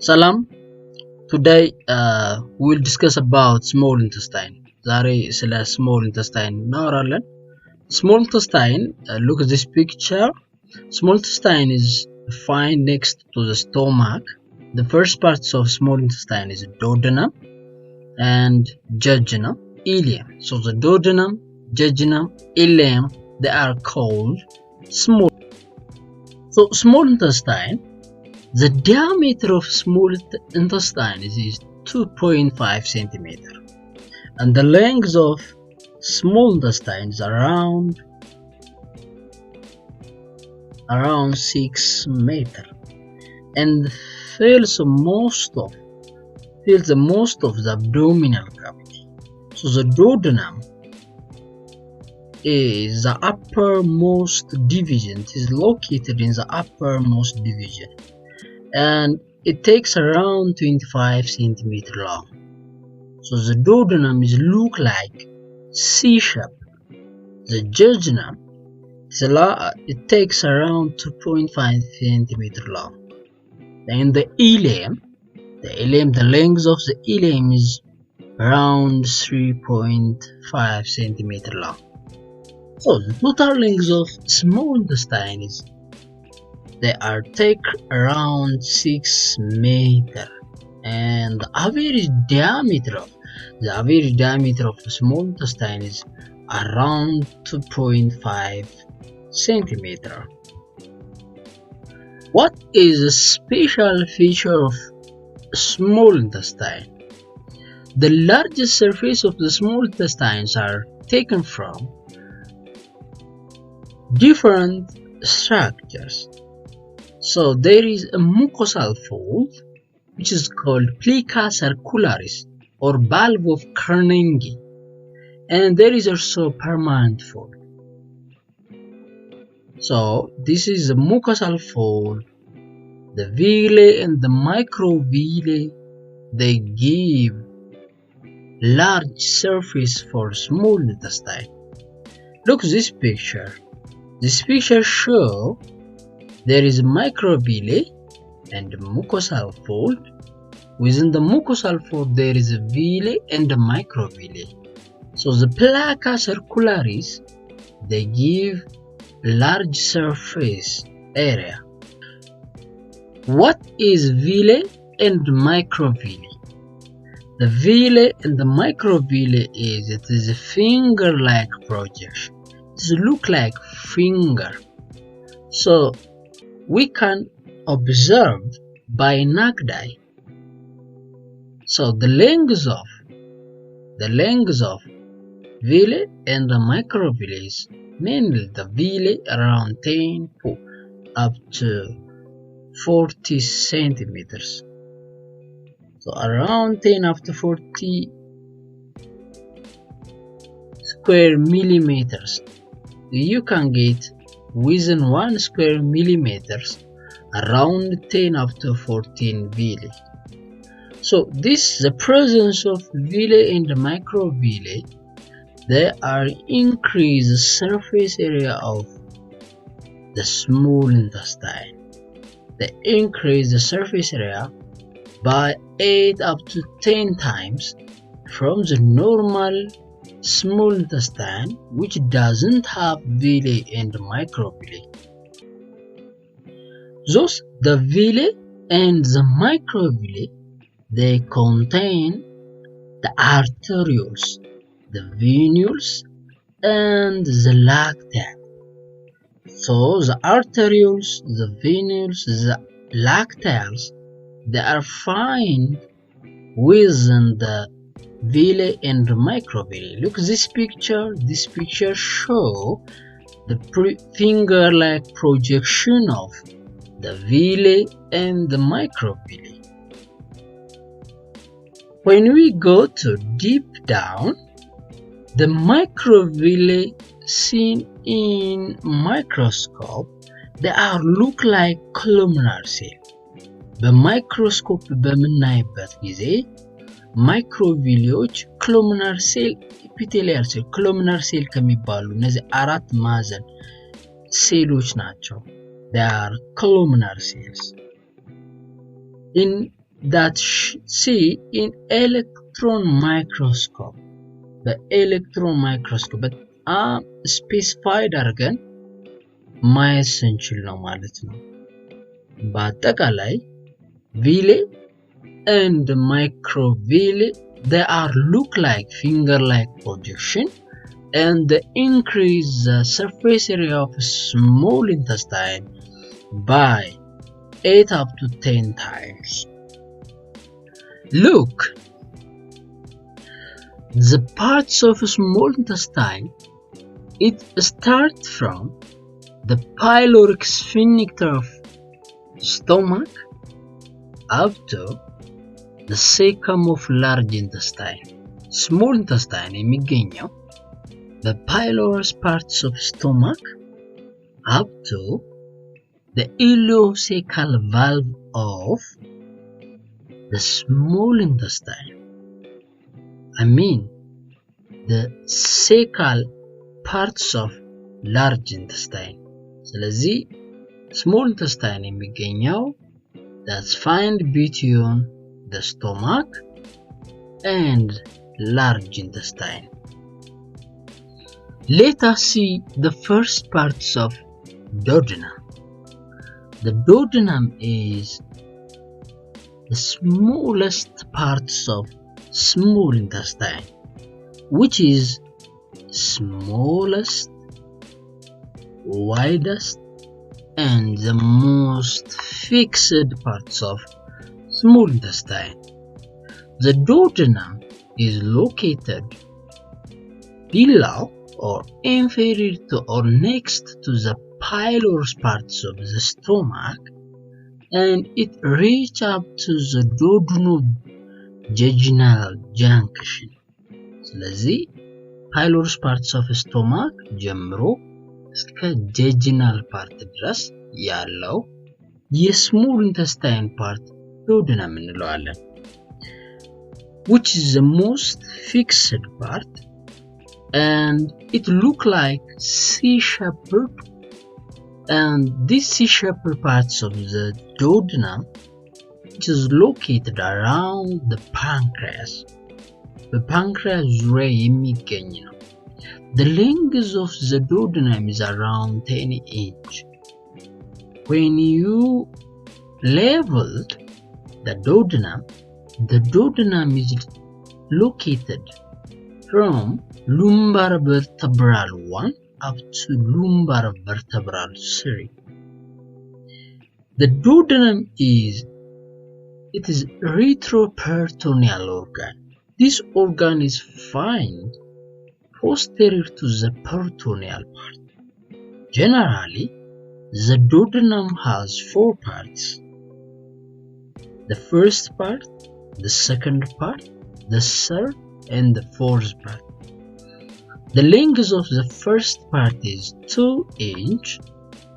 Salam. Today we'll discuss about small intestine. ዛሬ ስለ small intestine እናወራለን. Small intestine, look at this picture. Small intestine is found next to the stomach. The first parts of small intestine is duodenum and jejunum, ileum. So the duodenum, jejunum, ileum, they are called small. So small intestine, the diameter of small intestine is 2.5 centimeter, and the length of small intestine is around 6 meter, and fills the most of the abdominal cavity. So the duodenum is the uppermost division. It is located in the uppermost division, and it takes around 25 centimeter long. So the duodenum is look like C-shape. The jejunum it takes around 2.5 centimeter long. And the ileum, the length of the ileum is around 3.5 centimeter long. So the total length of small intestine is they are take around 6 meter, and the average diameter of small intestine is around 2.5 centimeter. What is a special feature of small intestine? The largest surface of the small intestines are taken from different structures. So there is a mucosal fold which is called plica circularis or valve of Carnegie, and there is also permanent fold. So this is a mucosal fold. The villi and the microvilli, they give large surface for small intestine. Look at this picture. This picture shows there is a microvilli and a mucosal fold. Within the mucosal fold there is a villi and a microvilli. So the plica circularis, they give large surface area. What is villi and microvilli? The villi and the microvilli is a finger-like projection. It look like finger. So we can observe by naked eye. So the length of villi and the microvilli is mainly the villi around 10 up to 40 centimeters. So around 10 up to 40 square millimeters. You can get within 1 square millimeters around 10 up to 14 villi. So the presence of villi and microvilli, they are increase the surface area of the small intestine. They increase the surface area by 8 up to 10 times from the normal small intestine, which doesn't have villi and microvilli. Thus, the villi and the microvilli, they contain the arterioles, the venules, and the lacteal. So the arterioles, the venules, the lacteals, they are found within the villi and microvilli. Look at this picture. This picture shows the finger-like projection of the villi and the microvilli. When we go to deep down, the microvilli seen in microscope, they are look like columnar cell. በማይክሮስኮፕ በምናይበት ጊዜ ማይክሮቪሊዎች ኮሉምናር ሴል ኢፒቴሊያል ሴል ኮሉምናር ሴል ከሚባሉ እነዚህ አራት ማዕዘን ሴሎች ናቸው. They are columnar cells. In that see in electron microscope በኤሌክትሮን ማይክሮስኮፕ በጣም ስፔሲፋይድ አድርገን ማየት ስንችል ነው ማለት ነው። በአጠቃላይ villi and microvilli, they are look like finger-like projection and they increase the surface area of small intestine by 8 up to 10 times. Look, the parts of small intestine, it starts from the pyloric sphincter of stomach up to the cecum of large intestine. Small intestine የሚገኘው the pylorus parts of stomach up to the ileocecal valve of the small intestine. I mean the cecal parts of large intestine. ስለዚህ small intestine የሚገኘው that's found between the stomach and large intestine. Let us see the first parts of duodenum. The duodenum is the smallest parts of small intestine, which is smallest, widest, and the most fixed parts of small intestine. The duodenum is located below or inferior to or next to the pylorus parts of the stomach, and it reaches up to the duodenojejunal junction. ስለዚህ pylorus parts of stomach ጀምሮ እስከ jejunal part ድረስ ያለው የስሞል intestine part duodenum እንለዋለን, which is the most fixed part, and it look like C-shaped, and these C-shaped parts of the duodenum, which is located around the pancreas. The pancreas ዙሪያ የሚገኝ ነው. The length of the duodenum is around 10 inch. When you leveled the duodenum is located from lumbar vertebral 1 up to lumbar vertebral 3. The duodenum is retroperitoneal organ. This organ is found posterior to the peritoneal part. Generally, the duodenum has 4 parts. The first part, the second part, the third, and the fourth part. The length of the first part is 2 inch,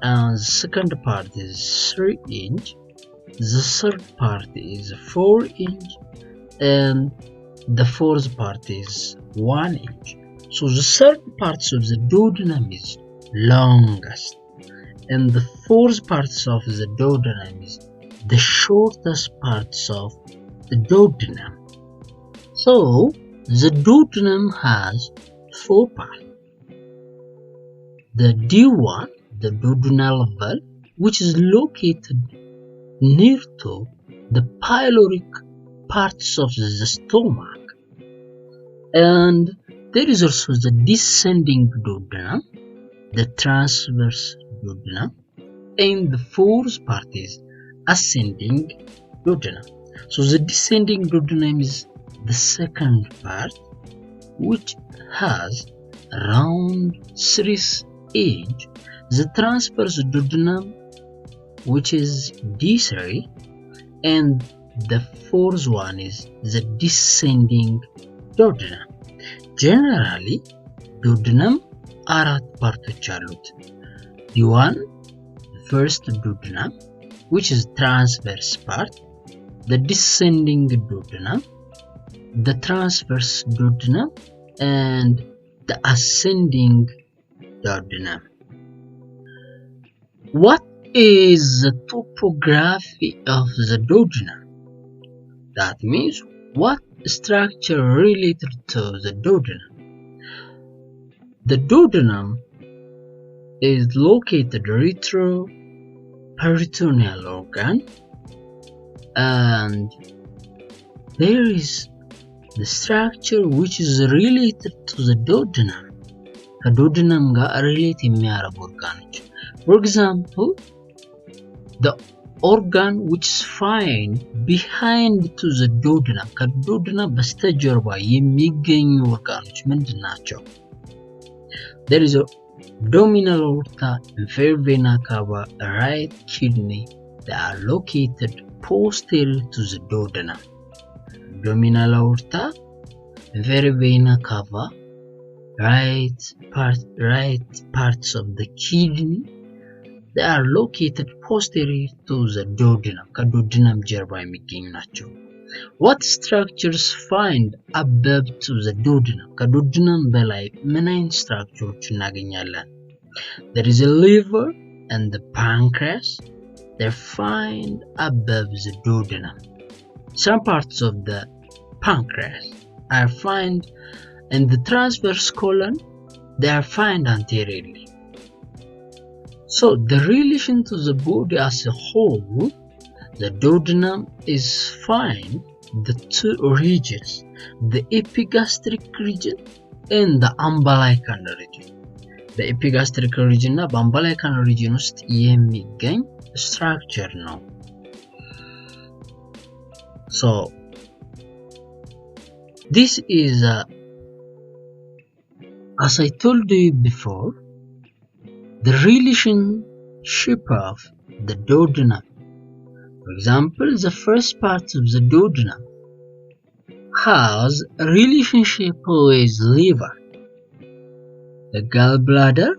and the second part is 3 inch, the third part is 4 inch, and the fourth part is 1 inch. So the third parts of the duodenum is longest, and the fourth parts of the duodenum is the shortest parts of the duodenum. So the duodenum has 4 parts. The D1, the duodenal valve, which is located near to the pyloric parts of the stomach, and there is also the descending duodenum, the transverse duodenum, and the fourth part is ascending duodenum. So the descending duodenum is the second part, which has around 3 inch. The transverse duodenum, which is D3, and the fourth one is the descending duodenum. Generally, duodenum አራት ፓርቶች አሉት. D1, the first duodenum, which is transverse part, the descending duodenum, the transverse duodenum, and the ascending duodenum. What is the topography of the duodenum? That means what structure related to the duodenum? The duodenum is located retroperitoneal organ, and there is the structure which is related to the duodenum. ከዱኦደነም ጋር relate የሚያደርጉ ኦርጋኖች. For example, the organ which is found behind to the duodenum, ከዱኦደነም በስተጀርባ የሚገኙ ኦርጋኖች ምንድን ናቸው? There is a abdominal aorta, inferior vena cava, right kidney. They are located posterior to the duodenum. Abdominal aorta, inferior vena cava, right parts of the kidney. They are located posterior to the duodenum. ከዱኦደነም ጀርባ የሚገኙ ናቸው. What structures find above to the duodenum? ከዱኦደነም በላይ ምን አይነት ስትራክቸሮች እናገኛለን? There is a liver and the pancreas. They find above the duodenum. Some parts of the pancreas are found in the transverse colon. They are found anteriorly. So the relation to the body as a whole, the duodenum is found the two regions, the epigastric region and the umbilical region. The epigastric region እና በumbilical region ውስጥ የሚገኝ structure ነው. So this is as I told you before, the relationship of the duodenum. For example, the first part of the duodenum has a relationship with liver, the gallbladder,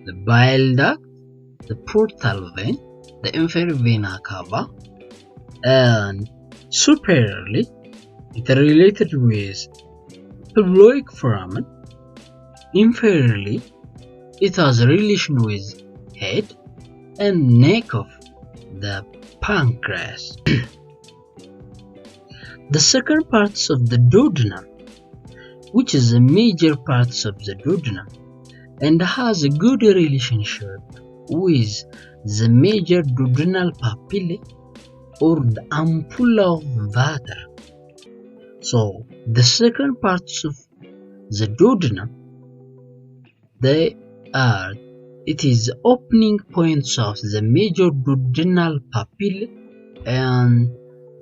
the bile duct, the portal vein, the inferior vena cava, and superiorly it is related with pelvic foramen. Inferiorly it has a relation with head and neck of the pancreas. The second parts of the duodenum, which is the major parts of the duodenum and has a good relationship with the major duodenal papillae or the ampulla of water. So the second parts of the duodenum, it is the opening points of the major duodenal papillae and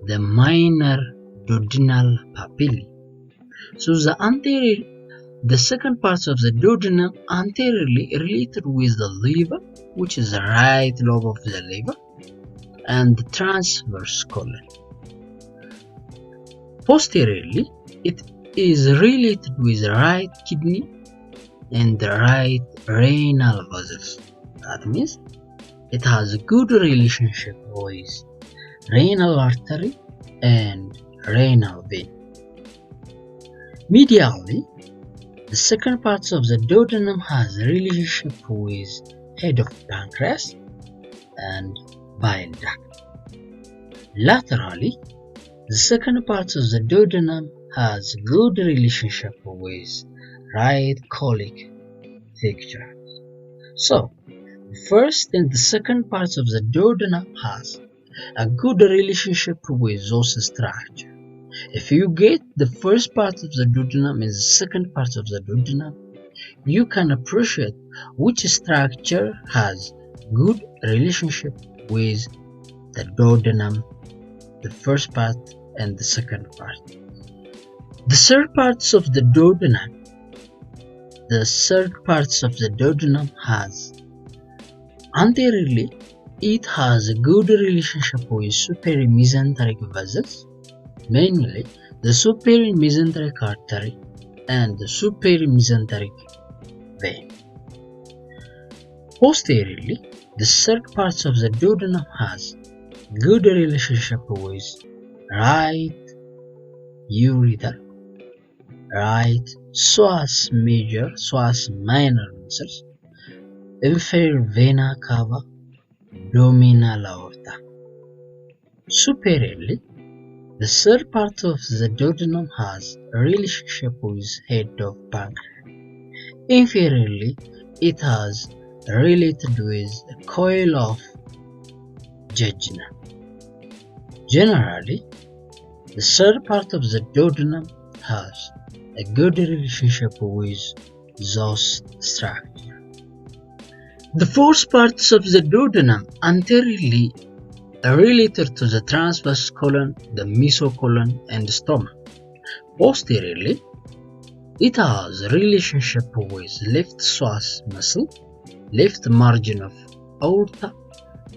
the minor duodenal papillae. So the second parts of the duodenum anteriorly related with the liver, which is the right lobe of the liver, and the transverse colon. Posteriorly, it is related with the right kidney and the right renal vessels. That means it has a good relationship with renal artery and renal vein. Medially, the second parts of the duodenum has a relationship with head of pancreas and bile duct. Laterally, the second part of the duodenum has a good relationship with right colic fixture. So, the first and the second parts of the duodenum has a good relationship with those structure. If you get the first part of the duodenum and the second part of the duodenum, you can appreciate which structure has good relationship with the duodenum, the first part and the second part. The third parts of the duodenum, has anteriorly, it has a good relationship with superior mesenteric vessels, mainly the superior mesenteric artery and the superior mesenteric vein. Posteriorly, the third parts of the duodenum has good relationship with right ureter, right psoas major, psoas minor vessels, inferior vena cava, abdominal aorta. Superiorly, The third part of the duodenum has a relationship with head of pancreas. Inferiorly, it has related with the coil of jejunum. Generally, the third part of the duodenum has a good relationship with those structures. The fourth parts of the duodenum anteriorly are related to the transverse colon, the mesocolon, and the stomach. Posteriorly, it has a relationship with left psoas muscle, left margin of aorta,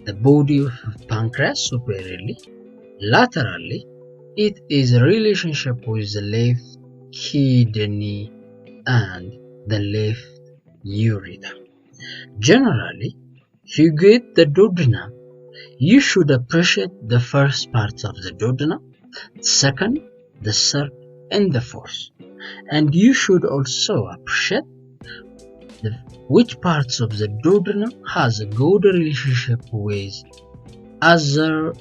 the body of pancreas superiorly. Laterally, it is a relationship with the left kidney and the left ureter. Generally, if you get the duodenum, you should appreciate the first parts of the duodenum, the second, the third, and the fourth. And you should also appreciate which parts of the duodenum has a good relationship with other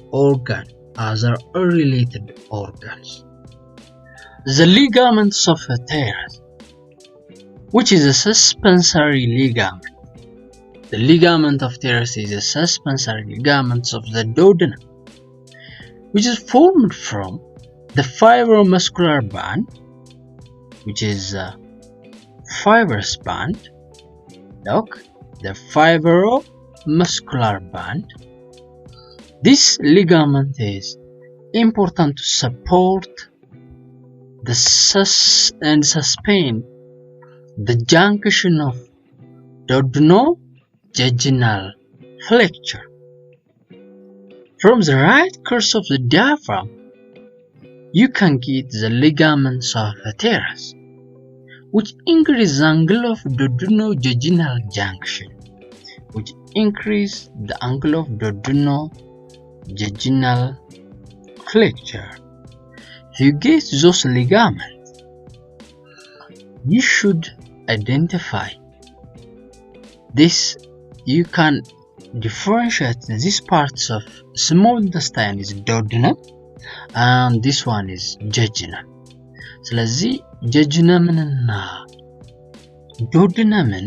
unrelated organs. The ligaments of the teres, which is a suspensory ligament. The ligament of teres is a suspensory ligament of the duodenum, which is formed from the fibromuscular band, which is a fibrous band. Look, the fibromuscular band. This ligament is important to support and sustain the junction of duodenojejunal flexure. From the right course of the diaphragm, you can get the ligaments of the teres, which increase the angle of duodenojejunal junction, which increase the angle of duodenojejunal flexure. If you get those ligaments, you should identify this. You can differentiate these parts of small intestine is duodenum and this one is jejunum. ስለዚህ ጀጁነምንና ዱኦደነምን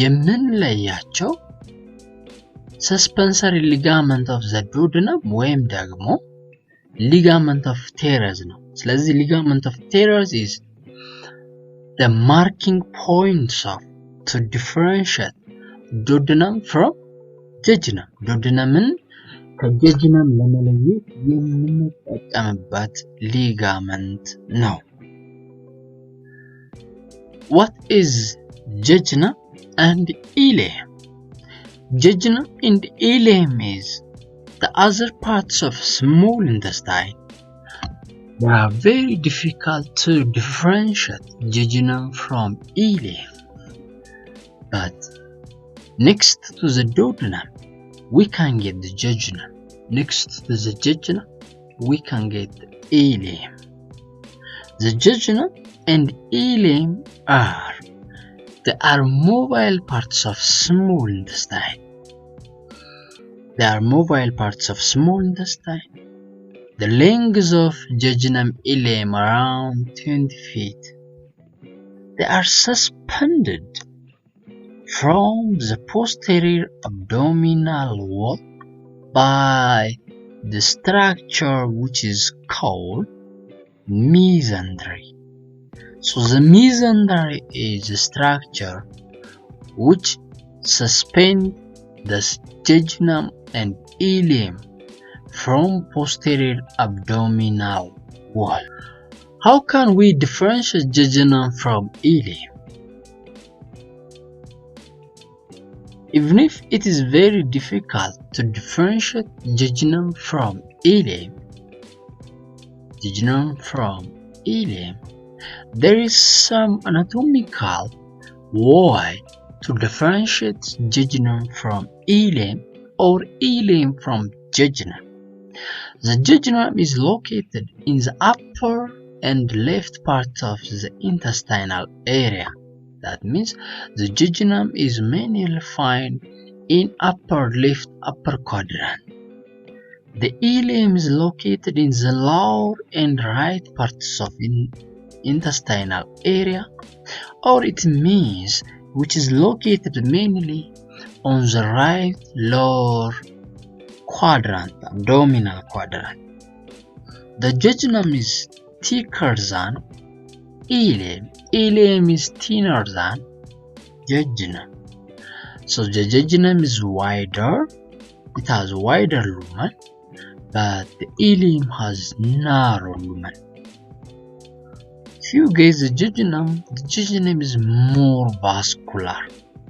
የምንለያቸው ሰስፐንሰሪ ሊጋመንት ኦፍ ዘ ዱኦደነም ወይም ደግሞ ሊጋመንት ኦፍ ቴረስ ነው። ስለዚህ ሊጋመንት ኦፍ ቴረስ is the marking points of to differentiate duodenum from jejunum. ዱኦደነምን ከጀጁነም ለመለየት የምንጠቀምበት ሊጋመንት ነው። What is jejunum and ileum? Jejunum and ileum is the other parts of small intestine. They are very difficult to differentiate jejunum from ileum. But next to the duodenum, we can get the jejunum. Next to the jejunum, we can get the ileum. The jejunum and ileum they are mobile parts of small intestine. They are mobile parts of small intestine. The length of jejunum ileum around 20 feet. They are suspended from the posterior abdominal wall by the structure which is called mesentery. So the mesentery is a structure which suspends the jejunum and ileum from posterior abdominal wall. How can we differentiate jejunum from ileum? Even if it is very difficult to differentiate jejunum from ileum, there is some anatomical way to differentiate jejunum from ileum or ileum from jejunum. The jejunum is located in the upper and left part of the intestinal area. That means the jejunum is mainly found in upper left upper quadrant. The ileum is located in the lower and right parts of intestinal area, or it means which is located mainly on the right lower quadrant, abdominal quadrant. The jejunum is thicker than ileum. Ileum is thinner than jejunum. So the jejunum is wider. It has wider lumen, but the ileum has narrow lumen. If you get the jejunum is more vascular.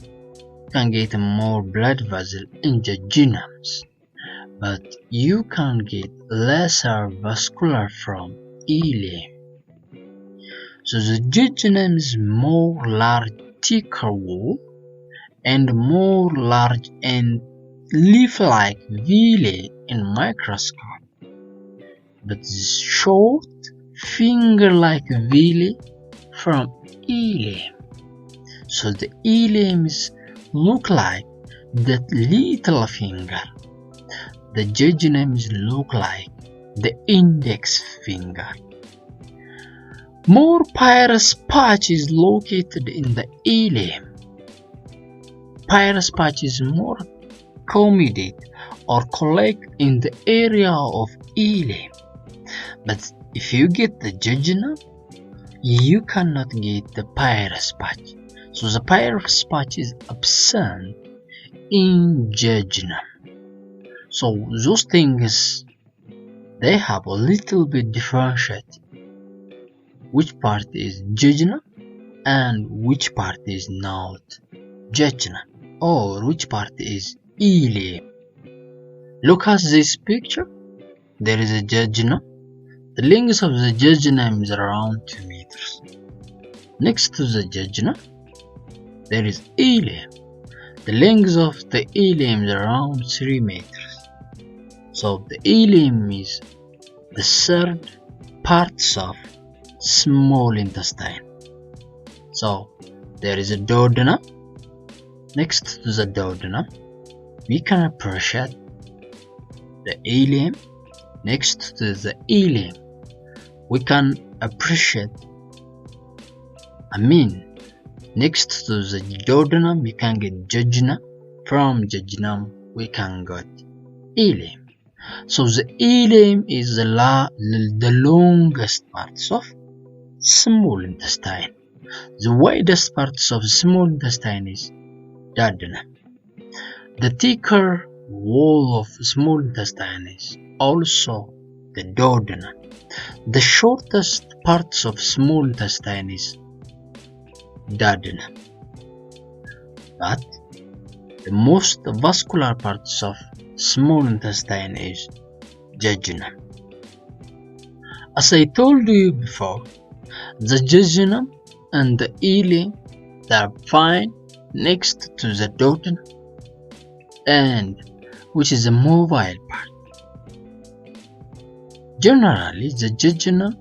You can get more blood vessel in jejunums, but you can get lesser vascular from ileum. So the jejunum is more large, thicker wall, and more large and leaf-like villi in microscope, but short finger-like villi from ileum. So the ileum is look like that little finger. The jejunum is look like the index finger. More pyrus patch is located in the ileum. Pyrus patch is more accommodate or collect in the area of ileum. But if you get the jejunum, you cannot get the pyrus patch. So the pyrus patch is absent in jejunum. So those things, they have a little bit differentiate. Which part is jejunum and which part is not jejunum, or which part is ileum. Look at this picture. There is a jejunum. The length of the jejunum is around 2 meters. Next to the jejunum, there is ileum. The length of the ileum is around 3 meters. So the ileum is the third parts of small intestine. So there is a duodenum. Next to the duodenum, we can appreciate the ileum. Next to the ileum, we can appreciate, next to the duodenum, we can get jejunum. From jejunum, we can get ileum. So the ileum is the longest parts of small intestine. The widest parts of small intestine is duodenum. The thicker wall of small intestine is also the duodenum. The shortest parts of small intestine is duodenum. But the most vascular parts of small intestine is jejunum. As I told you before, the jejunum and the ileum, they are found next to the duodenum, and which is a mobile part. Generally, the jejunum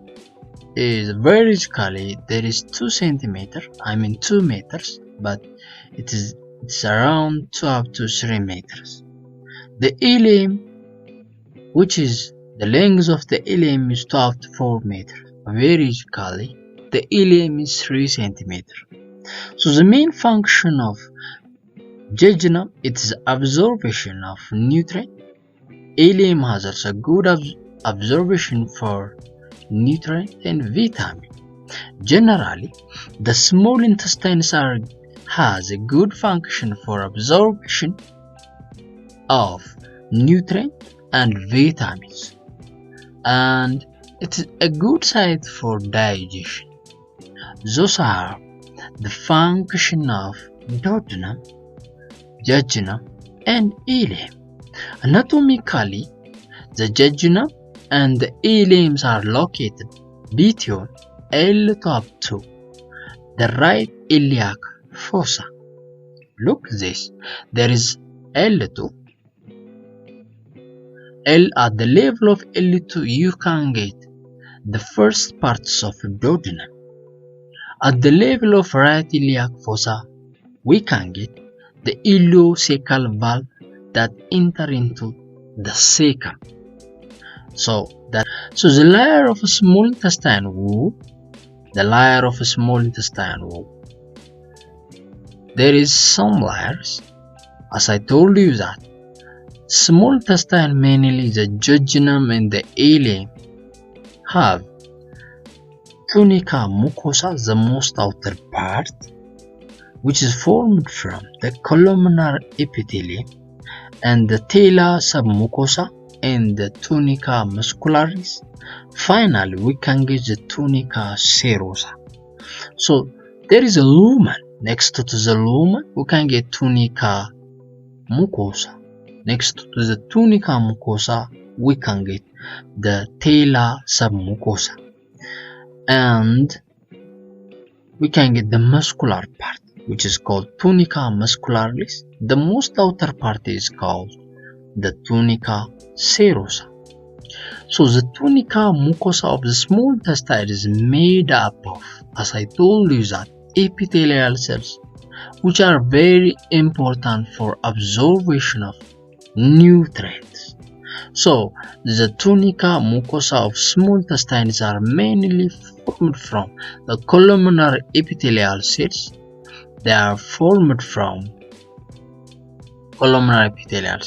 is vertically there is 2 centimeters, 2 meters, but it's around 2 up to 3 meters. The ileum, which is the length of the ileum is 2 up to 4 meters. Vertically, the ileum is 3 centimeters. So the main function of jejunum is absorption of nutrient. Ileum has also good absorption for nutrient and vitamin. Generally, the small intestines has a good function for absorption of nutrient and vitamins, and it is a good site for digestion. Those are the function of duodenum, jejunum, and ileum. Anatomically, the jejunum and the ileums are located between L2 up to the right iliac fossa. Look this, there is L2. At the level of L2, you can get the first parts of duodenum. At the level of right iliac fossa, we can get the ileocecal valve that enter into the cecum. So the layer of a small intestine wall, there is some layers. As I told you that small intestine, mainly the jejunum and the ileum, have tunica mucosa, the most outer part, which is formed from the columnar epithelium and the tela submucosa and the tunica muscularis. Finally, we can get the tunica serosa. So there is a lumen. Next to the lumen, we can get tunica mucosa. Next to the tunica mucosa, we can get the tela submucosa. And we can get the muscular part, which is called tunica muscularis. The most outer part is called the tunica serosa. So the tunica mucosa of the small intestine is made up of, as I told you, that epithelial cells, which are very important for absorption of nutrients. So the tunica mucosa of small intestines are mainly formed from the columnar epithelial cells. They are formed from columnar epithelial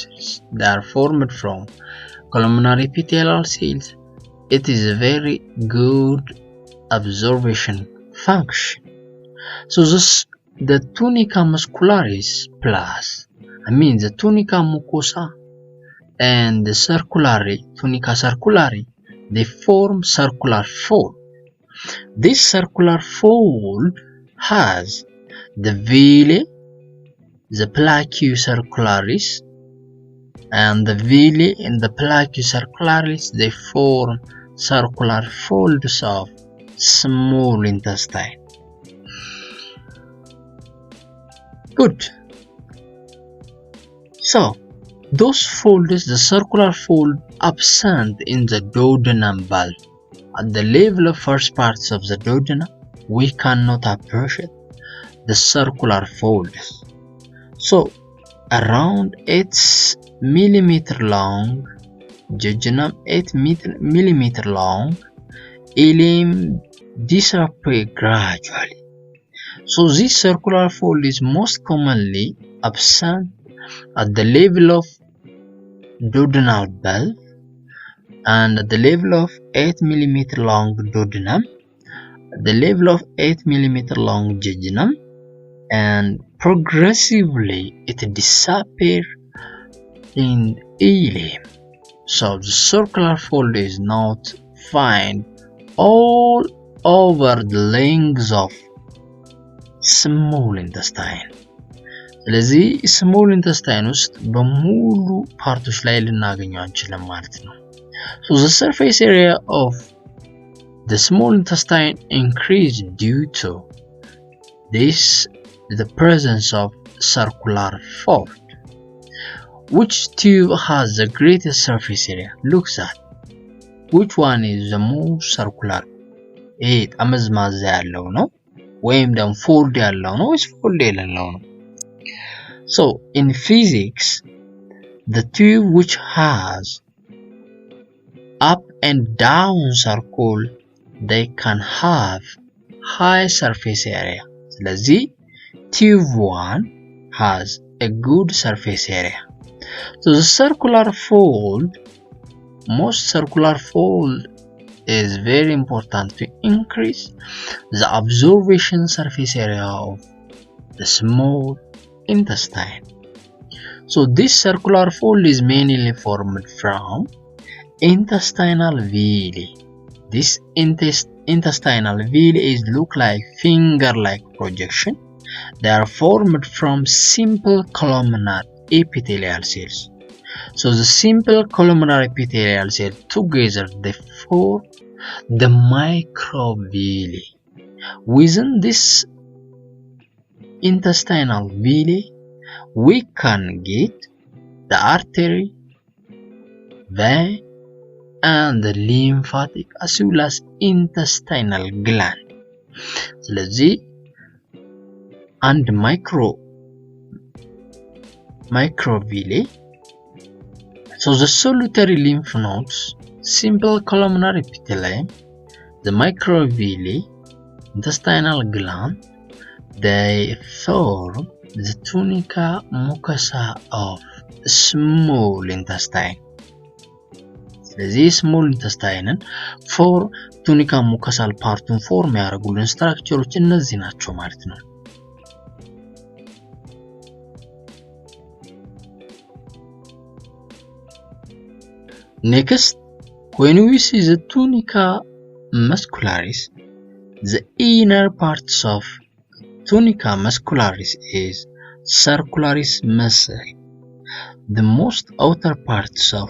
cells. It is a very good absorption function. So the tunica muscularis plus, the tunica mucosa and the tunica circulari, they form circular fold. This circular fold has the villi, the plaque circularis, and the villi and the plaque circularis, they form circular folds of small intestine. Good. So those folds, the circular fold absent in the duodenum valve. At the level of first parts of the duodenum, we cannot appreciate the circular folds. So around 8 millimeter long, jejunum 8 millimeter long, ileum disappear gradually. So this circular fold is most commonly absent at the level of duodenal valve and at the level of 8 millimeter long duodenum, at the level of 8 millimeter long jejunum, and progressively it disappears in ileum. So the circular fold is not found all over the length of small intestine. ስለዚህ small intestine ውስጥ በሙሉ ፓርቶች ላይ ልናገኘው አንችልም ማለት ነው። So the surface area of the small intestine increased due to the presence of circular fold. Which tube has the greatest surface area? Look at which one is the most circular? ጠመዝማዛ ያለው ነው ወይም ደግሞ ፎልድ ያለው ነው ወይስ ፎልድ የሌለው ነው? So in physics, the tube which has up and down circle, they can have high surface area. ስለዚህ tube 1 has a good surface area. So the circular fold, most circular fold is very important to increase the absorption surface area of the small intestine. So this circular fold is mainly formed from intestinal villi. This intestinal villi is look like finger-like projection. They are formed from simple columnar epithelial cells. So the simple columnar epithelial cells together they form the microvilli. Within this intestinal villi, we can get the artery, vein, and the lymphatic as well as intestinal gland. ስለዚህ አንድ microvilli, so the solitary lymph nodes simple columnar epithelium, the microvilli, intestinal gland, they form the tunica mucosa of small intestine. This small intestine for tunica mucosal partum form ያደርጉልን ስትራክቸሮች እነዚህ ናቸው ማለት ነው። Next, when we see the tunica muscularis, the inner parts of tunica muscularis is circularis muscle. The most outer parts of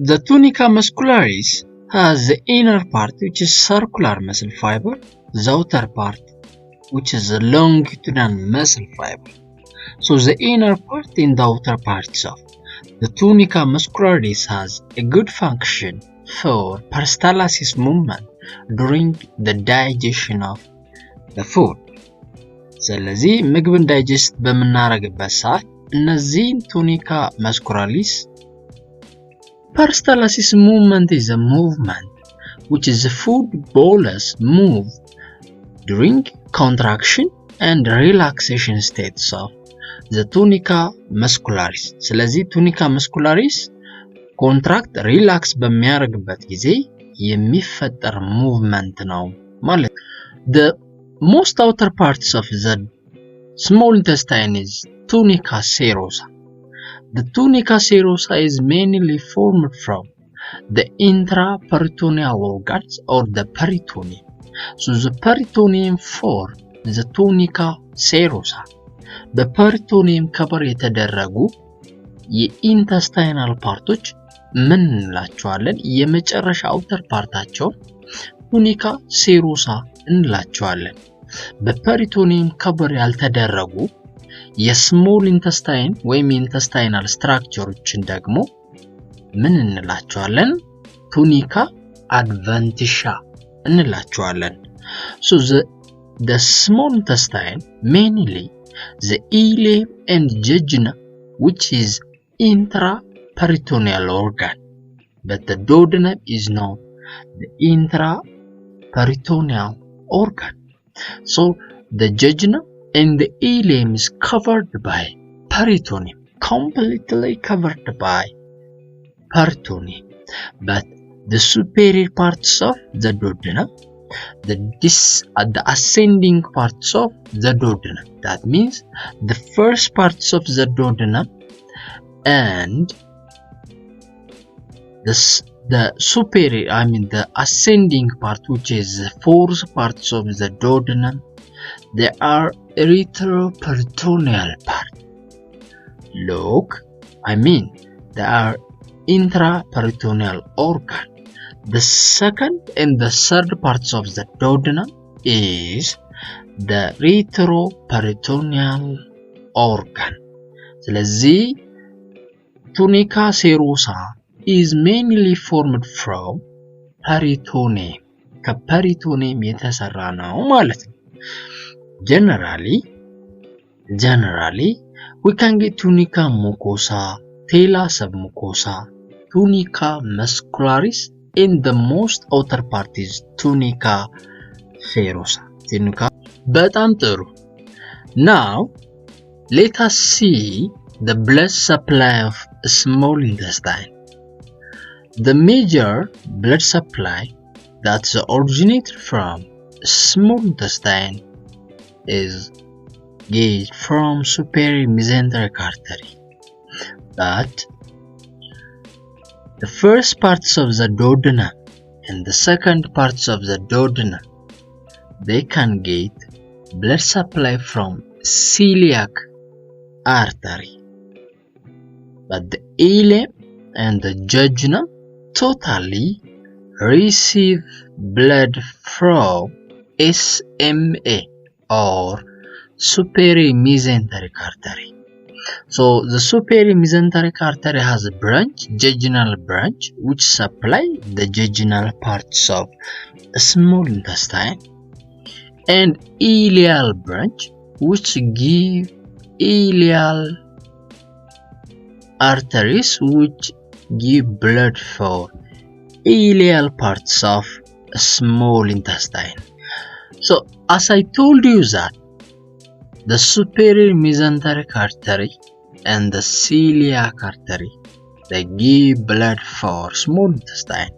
the tunica muscularis has the inner part which is circular muscle fiber, the outer part which is the longitudinal muscle fiber. So the inner part and the outer parts of the tunica muscularis has a good function for peristalsis movement during the digestion of the food. ስለዚህ ምግብን ዳይጀስት በመናረግበት ሰዓት እነዚህን tunica muscularis peristalsis movement is a movement which is the food bolus move during contraction and relaxation states of the tunica muscularis. ስለዚህ tunica muscularis contract relax በሚያደርግበት ጊዜ የሚፈጠር movement ነው ማለት። The most outer parts of the small intestine is tunica serosa. The tunica serosa is mainly formed from the intraperitoneal organs or the peritoneum. So the peritoneum forms the tunica serosa. በፐሪቶኒየም ከበር የተደረጉ የኢንተስታይናል ፓርቶች ምን እንላቸዋለን? የመጨረሻ አውተር ፓርታቸው ቱኒካ ሴሮሳ እንላቸዋለን። በፐሪቶኒየም ከበር ያልተደረጉ የስሞል ኢንተስታይን ወይም ኢንተስታይናል ስትራክቸሮችን ደግሞ ምን እንላቸዋለን? ቱኒካ አድቨንቲሻ እንላቸዋለን። So the small intestine mainly the ileum and jejunum, which is intraperitoneal organ, but the duodenum is not the intraperitoneal organ. So the jejunum and the ileum is covered by peritoneum, completely covered by peritoneum, but the superior parts of the duodenum, the ascending parts of the duodenum, that means the first parts of the duodenum and the superior, the ascending part, which is the fourth parts of the duodenum, they are erythroperitoneal part. Look, they are intraperitoneal organ. The second and the third parts of the duodenum is the retroperitoneal organ. ስለዚህ tunica serosa is mainly formed from peritoneum. ከፐሪቶኒየም የተሰራ ነው ማለት ነው። Generally, we can get tunica mucosa, tela submucosa, tunica muscularis, and the most outer part is tunica serosa. በጣም ጥሩ. Now, let us see the blood supply of small intestine. The major blood supply that's originated from small intestine is gained from superior mesenteric artery. But the first parts of the duodenum and the second parts of the duodenum, they can get blood supply from celiac artery. But the ileum and the jejunum totally receive blood from SMA or superior mesenteric artery. So the superior mesenteric artery has a branch, jejunal branch, which supply the jejunal parts of the small intestine, and ileal branch, which give ileal arteries which give blood for ileal parts of small intestine. So as I told you that the superior mesenteric artery and the celiac artery, they give blood for small intestine.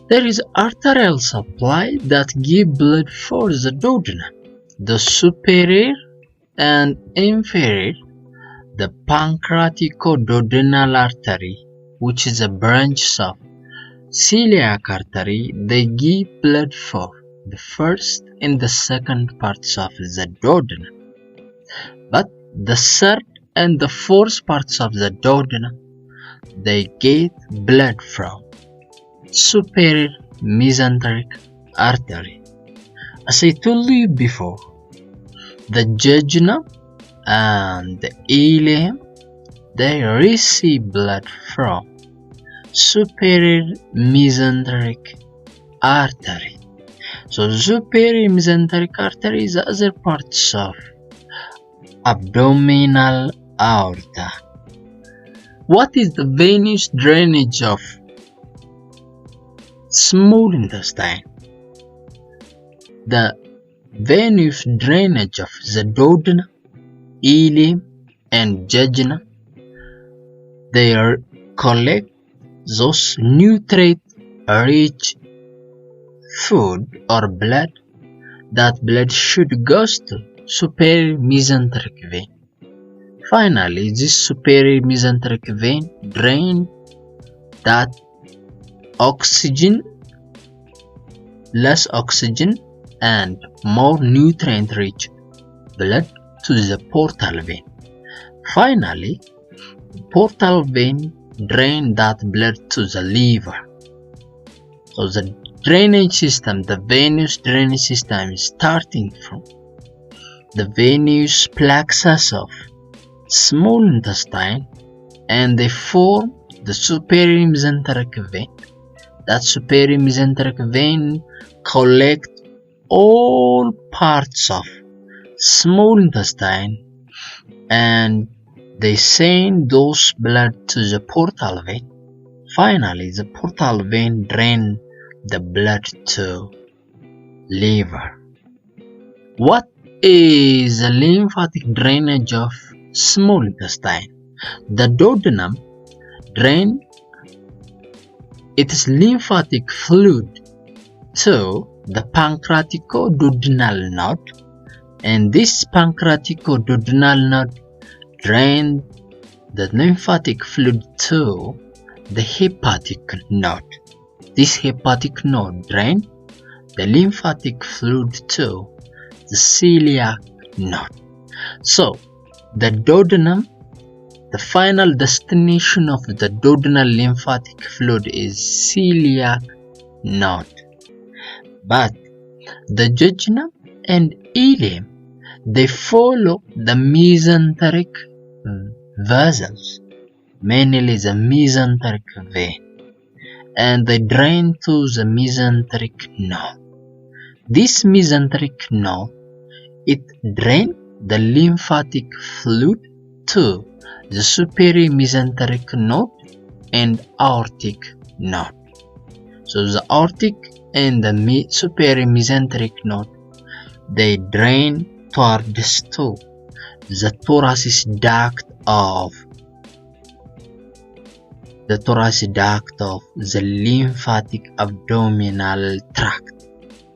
There is arterial supply that give blood for the duodenum, the superior and inferior, the pancreatico-duodenal artery, which is a branch of celiac artery. They give blood for the first and the second parts of the duodenum, but the third and the fourth parts of the duodenum, they get blood from superior mesenteric artery. As I told you before, the jejunum and the ileum, they receive blood from superior mesenteric artery. So superior mesenteric artery is the other parts of abdominal aorta. What is the venous drainage of small intestine? The venous drainage of the duodenum, ileum, and jejunum, they collect those nutrient-rich food or blood. That blood should go to superior mesenteric vein. Finally, this superior mesenteric vein drains that less oxygen and more nutrient-rich blood to the portal vein. Finally, portal vein drains that blood to the liver. So the drainage system, the venous drainage system, is starting from the venous plexus of small intestine, and they form the superior mesenteric vein. That superior mesenteric vein collects all parts of small intestine, and they send those blood to the portal vein. Finally, the portal vein drains the blood to liver. What is the lymphatic drainage of small intestine? The duodenum drains its lymphatic fluid to the pancreatico-duodenal node, and this pancreatico-duodenal node drains the lymphatic fluid to the hepatic node. This hepatic node drains the lymphatic fluid to the celiac node. So, the duodenum, the final destination of the duodenal lymphatic fluid is celiac node. But the jejunum and ileum, they follow the mesenteric vessels, mainly the mesenteric vein, and they drain to the mesenteric node. This mesenteric node, it drains the lymphatic fluid to the superior mesenteric node and aortic node. So the aortic and the superior mesenteric node, they drain towards to the thoracic duct of the lymphatic abdominal tract.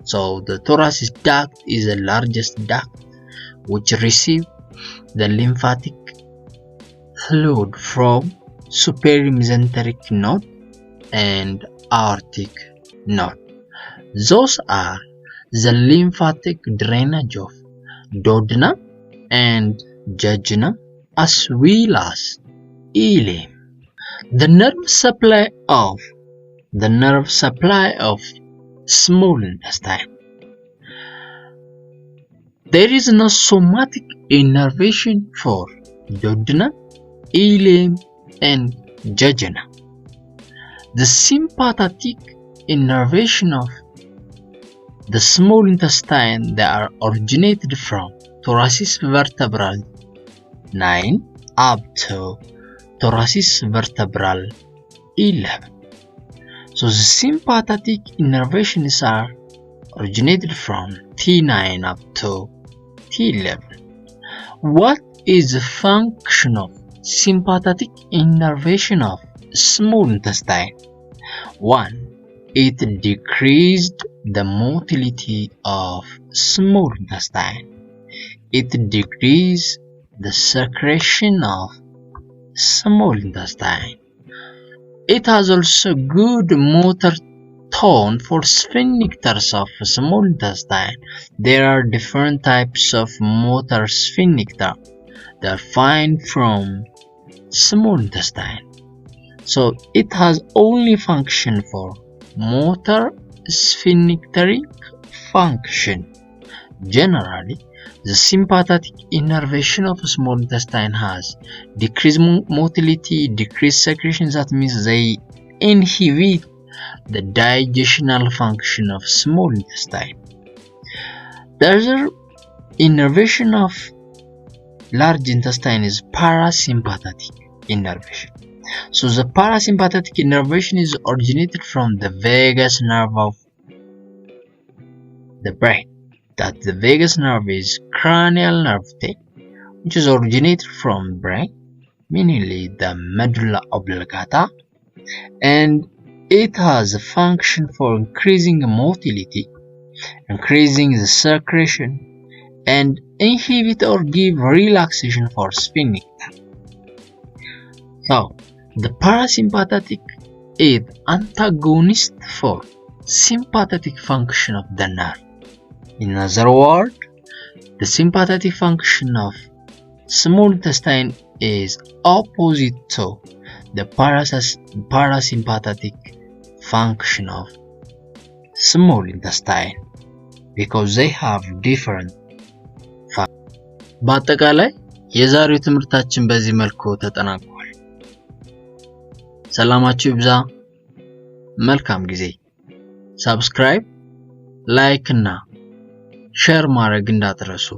So the thoracic duct is the largest duct which receives the lymphatic fluid from superior mesenteric node and aortic node. Those are the lymphatic drainage of duodenum and jejunum as well as ileum. The nerve supply of small intestine. There is no somatic innervation for duodenum, ileum, and jejunum. The sympathetic innervation of the small intestine, they are originated from thoracic vertebral 9 up to thoracic vertebral 11. So the sympathetic innervations are originated from T9 up to T11. What is the function of sympathetic innervation of small intestine? 1. It decreased the motility of small intestine. It decreased the secretion of small intestine. It has also good motor tone for sphincters of small intestine. There are different types of motor sphincter that are found from small intestine. So it has only function for motor sphincteric function. Generally, the sympathetic innervation of small intestine has decreased motility, decreased secretion. That means they inhibit the digestional function of small intestine. The other innervation of large intestine is parasympathetic innervation. So the parasympathetic innervation is originated from the vagus nerve of the brain. That the vagus nerve is cranial nerve thing, which is originated from brain, mainly the medulla oblongata, and it has a function for increasing motility, increasing the secretion, and inhibit or give relaxation for sphincter. So the parasympathetic is antagonist for sympathetic function of the nerve. In other words, the sympathetic function of small intestine is opposite to the parasympathetic function of small intestine because they have different functions. በአጠቃላይ የዛሬው ትምህርታችን በዚህ መልኩ ተጠናቋል። ሰላማችሁ ይብዛ። መልካም ጊዜ። ሰብስክራይብ፣ ላይክ እና ሼር ማድረግ እንዳትረሱ።